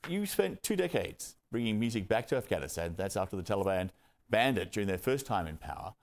you spent 2 decades bringing music back to Afghanistan. That's after the Taliban banned it during their first time in power.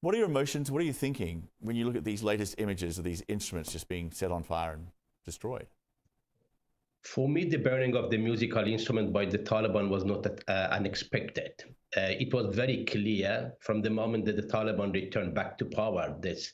What are your emotions? What are you thinking when you look at these latest images of these instruments just being set on fire and destroyed? For me, the burning of the musical instrument by the Taliban was not unexpected. It was very clear from the moment that the Taliban returned back to power. This,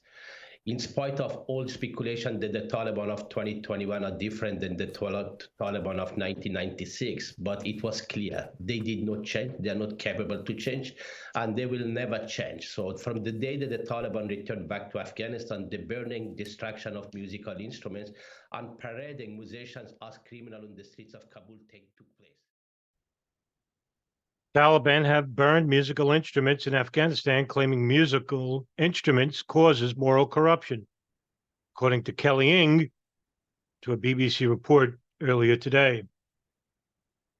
in spite of all speculation that the Taliban of 2021 are different than the Taliban of 1996, but it was clear they did not change. They are not capable to change, and they will never change. So from the day that the Taliban returned back to Afghanistan, the burning, destruction of musical instruments and parading musicians as criminals on the streets of Kabul took place. Taliban have burned musical instruments in Afghanistan, claiming musical instruments causes moral corruption, according to Kelly Ng, to a BBC report earlier today.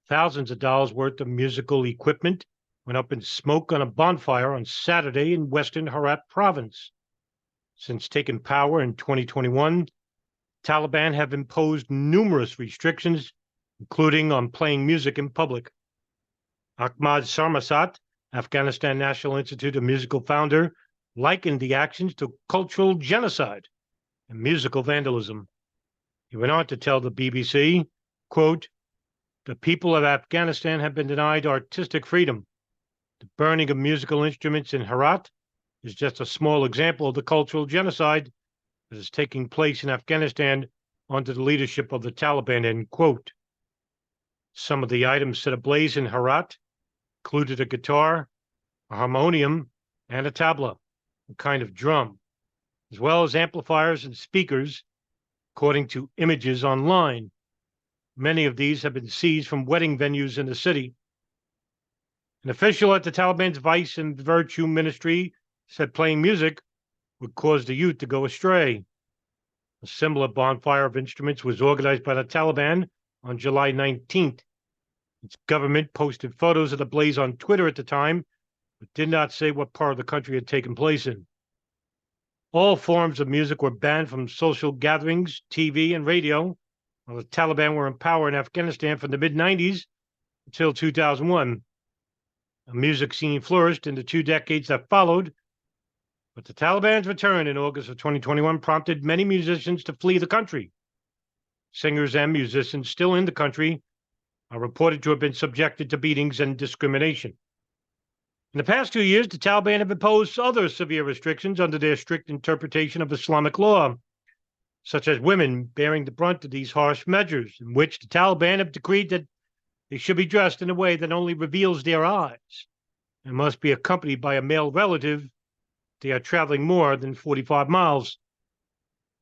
Thousands of dollars worth of musical equipment went up in smoke on a bonfire on Saturday in western Herat province. Since taking power in 2021, Taliban have imposed numerous restrictions, including on playing music in public. Ahmad Sarmasat, Afghanistan National Institute of Musical founder, likened the actions to cultural genocide and musical vandalism. He went on to tell the BBC, quote, "The people of Afghanistan have been denied artistic freedom. The burning of musical instruments in Herat is just a small example of the cultural genocide that is taking place in Afghanistan under the leadership of the Taliban," end quote. Some of the items set ablaze in Herat included a guitar, a harmonium, and a tabla, a kind of drum, as well as amplifiers and speakers, according to images online. Many of these have been seized from wedding venues in the city. An official at the Taliban's Vice and Virtue Ministry said playing music would cause the youth to go astray. A similar bonfire of instruments was organized by the Taliban on July 19th. Its government posted photos of the blaze on Twitter at the time, but did not say what part of the country it had taken place in. All forms of music were banned from social gatherings, TV, and radio, while the Taliban were in power in Afghanistan from the mid-90s until 2001. The music scene flourished in the 2 decades that followed, but the Taliban's return in August of 2021 prompted many musicians to flee the country. Singers and musicians still in the country are reported to have been subjected to beatings and discrimination. In the past 2 years, the Taliban have imposed other severe restrictions under their strict interpretation of Islamic law, such as women bearing the brunt of these harsh measures, in which the Taliban have decreed that they should be dressed in a way that only reveals their eyes and must be accompanied by a male relative if they are traveling more than 45 miles.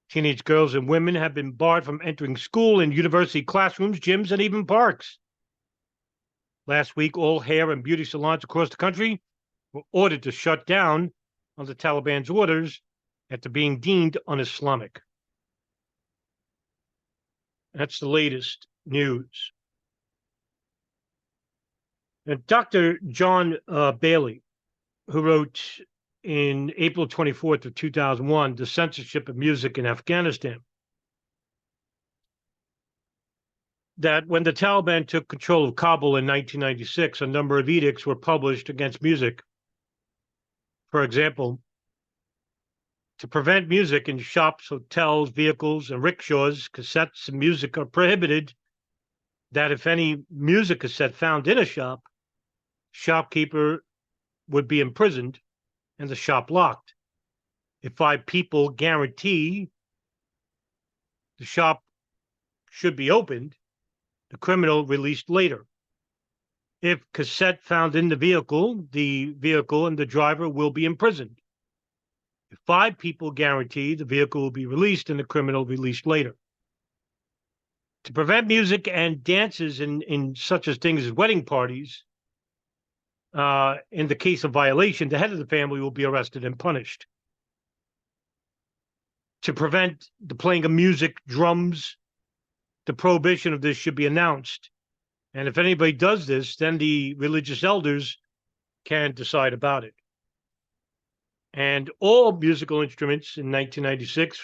Teenage girls and women have been barred from entering school and university classrooms, gyms, and even parks. Last week, all hair and beauty salons across the country were ordered to shut down on the Taliban's orders after being deemed un-Islamic. That's the latest news. And Dr. John Bailey, who wrote in April 24th of 2001, The Censorship of Music in Afghanistan, that when the Taliban took control of Kabul in 1996, a number of edicts were published against music. For example, to prevent music in shops, hotels, vehicles, and rickshaws, cassettes and music are prohibited, that if any music cassette found in a shop, shopkeeper would be imprisoned and the shop locked. If 5 people guarantee the shop should be opened, the criminal released later. If cassette found in the vehicle and the driver will be imprisoned. If 5 people guarantee, the vehicle will be released and the criminal released later. To prevent music and dances in such as things as wedding parties, in the case of violation, the head of the family will be arrested and punished. To prevent the playing of music, drums, the prohibition of this should be announced. And if anybody does this, then the religious elders can decide about it. And all musical instruments in 1996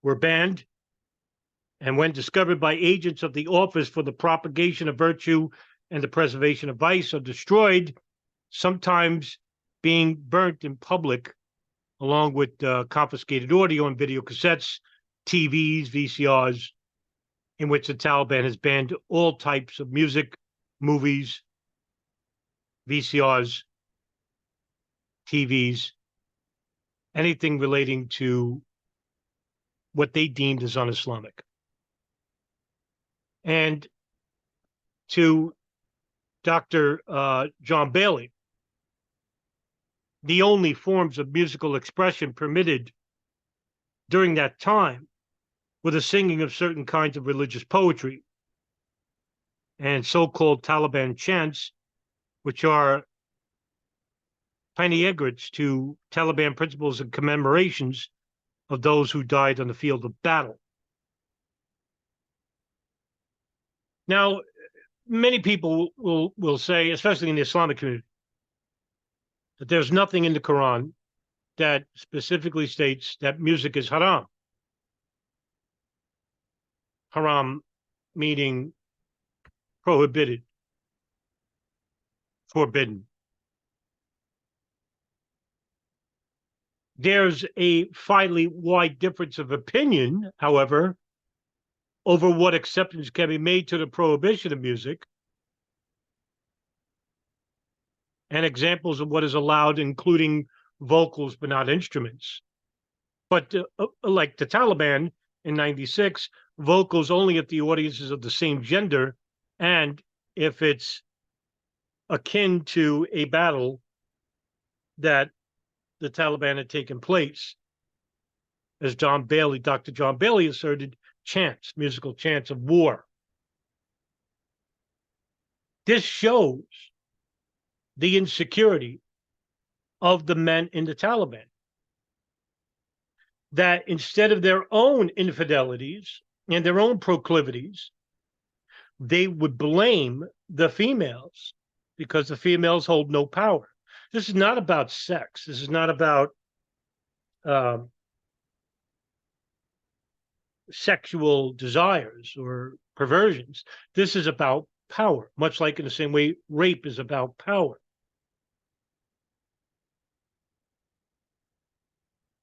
were banned, and when discovered by agents of the Office for the Propagation of Virtue and the Preservation of Vice, are destroyed, sometimes being burnt in public, along with confiscated audio and video cassettes, TVs, VCRs, in which the Taliban has banned all types of music, movies, VCRs, TVs, anything relating to what they deemed as un-Islamic. And to Dr. John Bailey, the only forms of musical expression permitted during that time were the singing of certain kinds of religious poetry and so-called Taliban chants, which are panegyrics to Taliban principles and commemorations of those who died on the field of battle. Now, many people will say, especially in the Islamic community, that there's nothing in the Quran that specifically states that music is haram. Haram meaning prohibited, forbidden. There's a finely wide difference of opinion, however, over what acceptance can be made to the prohibition of music, and examples of what is allowed, including vocals but not instruments. But like the Taliban in '96, vocals only if the audience is of the same gender and if it's akin to a battle that the Taliban had taken place. As Dr. John Bailey asserted, chants, musical chants of war. This shows the insecurity of the men in the Taliban, that instead of their own infidelities and their own proclivities, they would blame the females because the females hold no power. This is not about sex. This is not about sexual desires or perversions. This is about power, much like in the same way rape is about power.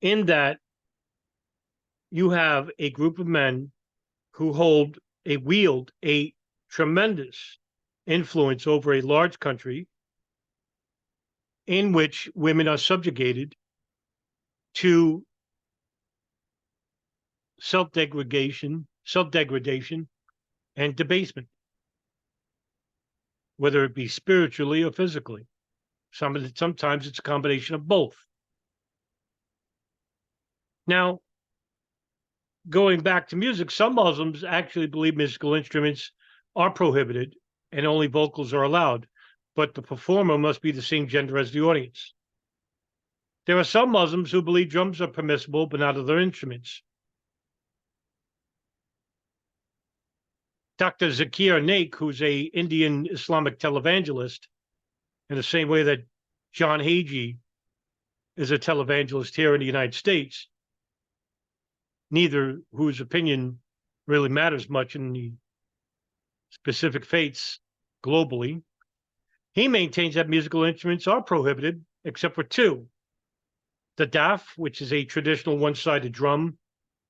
In that you have a group of men who wield a tremendous influence over a large country in which women are subjugated to self-degradation, and debasement, whether it be spiritually or physically. Sometimes it's a combination of both. Now, going back to music, some Muslims actually believe musical instruments are prohibited and only vocals are allowed, but the performer must be the same gender as the audience. There are some Muslims who believe drums are permissible, but not other instruments. Dr. Zakir Naik, who's an Indian Islamic televangelist, in the same way that John Hagee is a televangelist here in the United States, neither whose opinion really matters much in the specific faiths globally. He maintains that musical instruments are prohibited, except for two: the daf, which is a traditional one-sided drum,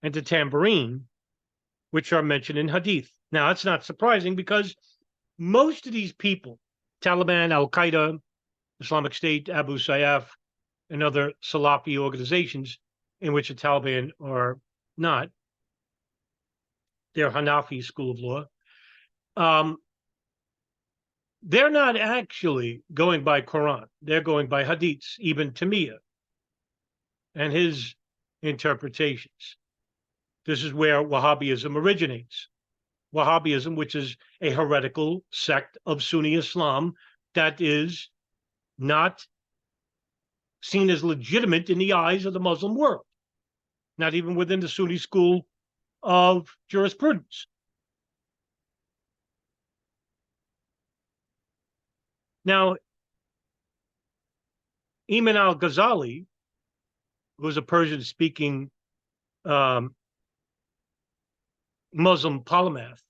and the tambourine, which are mentioned in Hadith. Now, that's not surprising because most of these people, Taliban, Al-Qaeda, Islamic State, Abu Sayyaf, and other Salafi organizations in which the Taliban are not, they're Hanafi school of law, they're not actually going by Quran. They're going by Hadiths, even Tamiya and his interpretations. This is where Wahhabism originates. Wahhabism, which is a heretical sect of Sunni Islam that is not seen as legitimate in the eyes of the Muslim world, not even within the Sunni school of jurisprudence. Now, Imam al-Ghazali, who was a Persian-speaking Muslim polymath,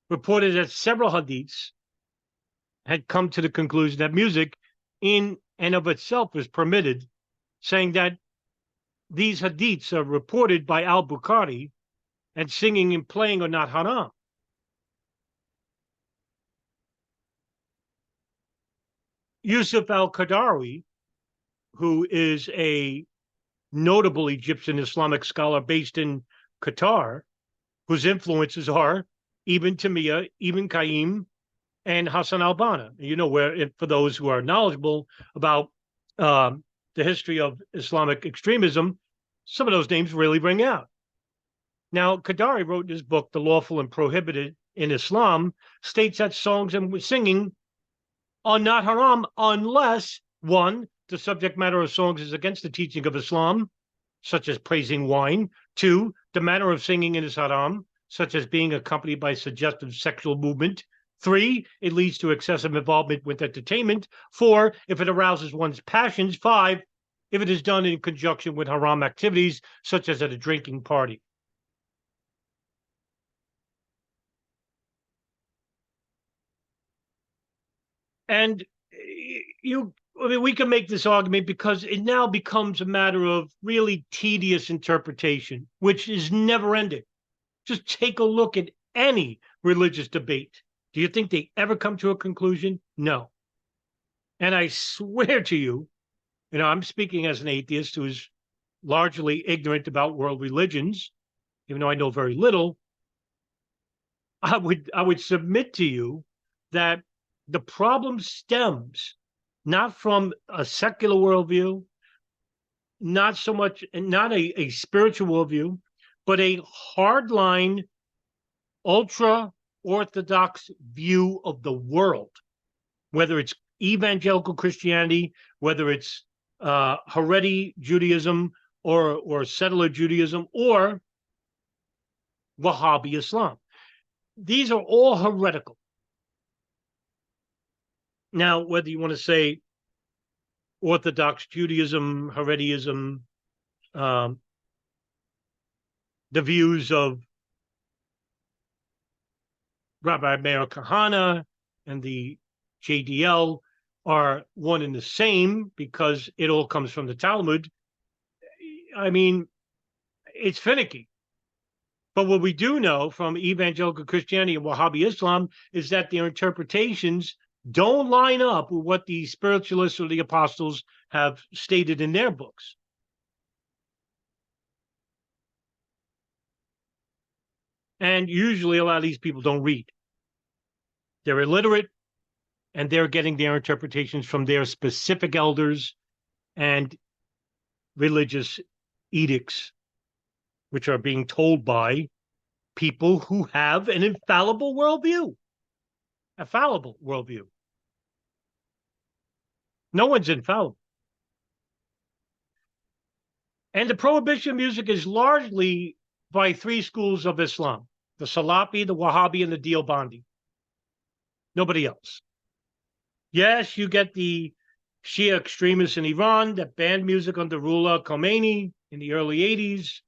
reported that several hadiths had come to the conclusion that music in and of itself was permitted, saying that these hadiths are reported by al-Bukhari and singing and playing are not haram. Yusuf al-Qadawi, who is a notable Egyptian Islamic scholar based in Qatar, whose influences are Ibn Taymiyyah, Ibn Qayyim, and Hassan al-Banna. You know, where, for those who are knowledgeable about the history of Islamic extremism, some of those names really ring out. Now, Qadari wrote in his book, The Lawful and Prohibited in Islam, states that songs and singing are not haram unless, one, the subject matter of songs is against the teaching of Islam, such as praising wine. Two, the manner of singing is haram, such as being accompanied by suggestive sexual movement. Three, it leads to excessive involvement with entertainment. Four, if it arouses one's passions. Five, if it is done in conjunction with haram activities, such as at a drinking party. And we can make this argument because it now becomes a matter of really tedious interpretation, which is never ending. Just take a look at any religious debate. Do you think they ever come to a conclusion? No. And I swear to you, I'm speaking as an atheist who is largely ignorant about world religions, even though I know very little. I would submit to you that the problem stems not from a secular worldview, not so much, not a spiritual worldview, but a hardline, ultra-Orthodox view of the world, whether it's evangelical Christianity, whether it's Haredi Judaism or settler Judaism, or Wahhabi Islam. These are all heretical. Now, whether you want to say Orthodox Judaism, Haredism, the views of Rabbi Meir Kahana and the JDL are one and the same because it all comes from the Talmud. I mean, it's finicky. But what we do know from evangelical Christianity and Wahhabi Islam is that their interpretations don't line up with what the spiritualists or the apostles have stated in their books. And usually a lot of these people don't read. They're illiterate, and they're getting their interpretations from their specific elders and religious edicts, which are being told by people who have an infallible worldview. A fallible worldview. No one's infallible. And the prohibition of music is largely by three schools of Islam: the Salafi, the Wahhabi, and the Deobandi. Nobody else. Yes, you get the Shia extremists in Iran that banned music under Ruhollah Khomeini in the early 80s.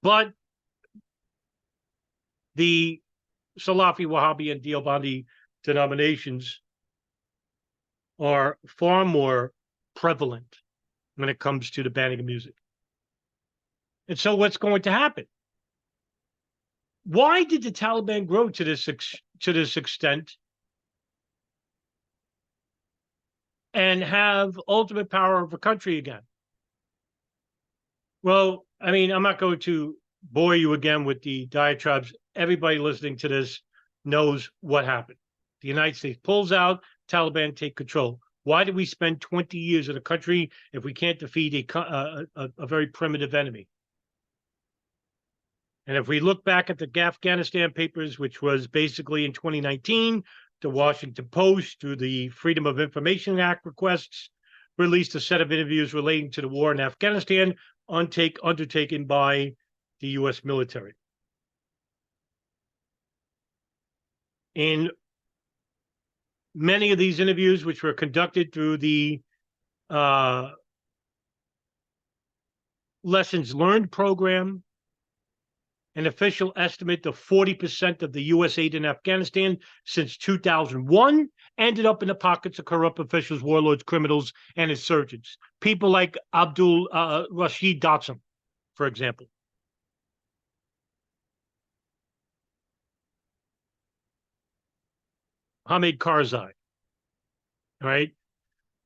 But the Salafi, Wahhabi, and Deobandi denominations are far more prevalent when it comes to the banning of music. And so what's going to happen? Why did the Taliban grow to this extent and have ultimate power of a country again? Well, I mean, I'm not going to bore you again with the diatribes. Everybody listening to this knows what happened. The United States pulls out, Taliban take control. Why did we spend 20 years in a country if we can't defeat a very primitive enemy? And if we look back at the Afghanistan Papers, which was basically in 2019, the Washington Post, through the Freedom of Information Act requests, released a set of interviews relating to the war in Afghanistan undertaken by the U.S. military. In many of these interviews, which were conducted through the lessons learned program, an official estimate of 40% of the U.S. aid in Afghanistan since 2001 ended up in the pockets of corrupt officials, warlords, criminals, and insurgents. People like Abdul Rashid Dotson, for example. Hamid Karzai, all right?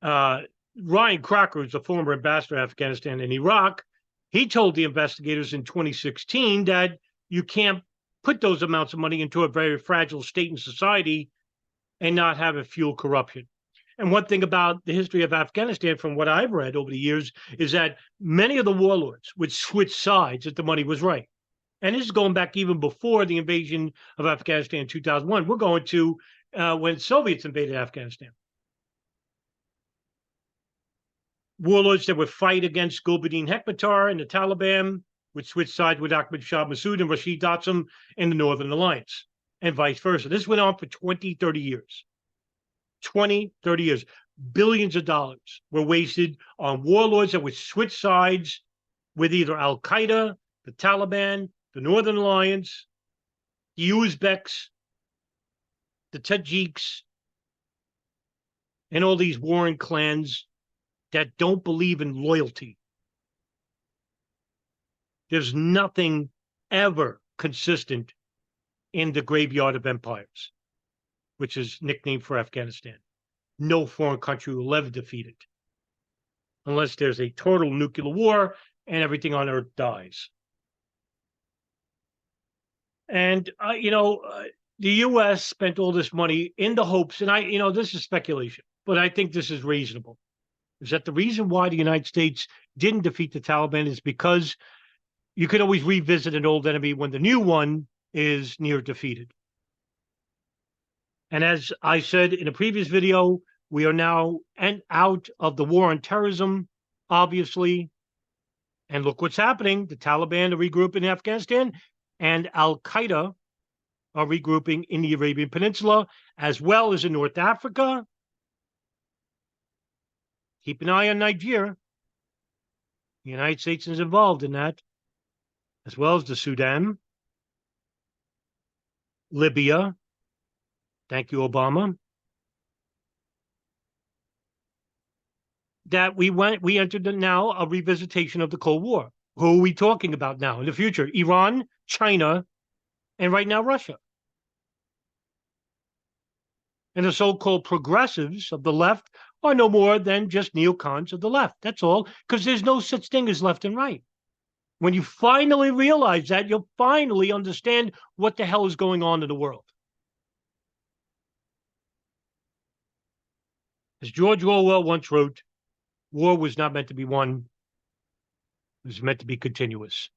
Ryan Crocker, who's a former ambassador to Afghanistan and Iraq, he told the investigators in 2016 that you can't put those amounts of money into a very fragile state and society and not have it fuel corruption. And one thing about the history of Afghanistan, from what I've read over the years, is that many of the warlords would switch sides if the money was right. And this is going back even before the invasion of Afghanistan in 2001. We're going to when Soviets invaded Afghanistan. Warlords that would fight against Gulbuddin Hekmatyar and the Taliban would switch sides with Ahmad Shah Massoud and Rashid Dotson in the Northern Alliance, and vice versa. This went on for 20, 30 years. 20, 30 years. Billions of dollars were wasted on warlords that would switch sides with either Al-Qaeda, the Taliban, the Northern Alliance, the Uzbeks, the Tajiks, and all these warring clans that don't believe in loyalty. There's nothing ever consistent in the graveyard of empires, which is nicknamed for Afghanistan. No foreign country will ever defeat it unless there's a total nuclear war and everything on earth dies. And, the U.S. spent all this money in the hopes, and this is speculation, but I think this is reasonable, is that the reason why the United States didn't defeat the Taliban is because you could always revisit an old enemy when the new one is near defeated. And as I said in a previous video, we are now out of the war on terrorism, obviously. And look what's happening. The Taliban are regrouping in Afghanistan, and Al-Qaeda are regrouping in the Arabian Peninsula, as well as in North Africa. Keep an eye on Nigeria. The United States is involved in that, as well as the Sudan, Libya. Thank you, Obama. That we entered now a revisitation of the Cold War. Who are we talking about now in the future? Iran, China, and right now Russia. And the so-called progressives of the left are no more than just neocons of the left. That's all, because there's no such thing as left and right. When you finally realize that, you'll finally understand what the hell is going on in the world. As George Orwell once wrote, war was not meant to be won. It was meant to be continuous.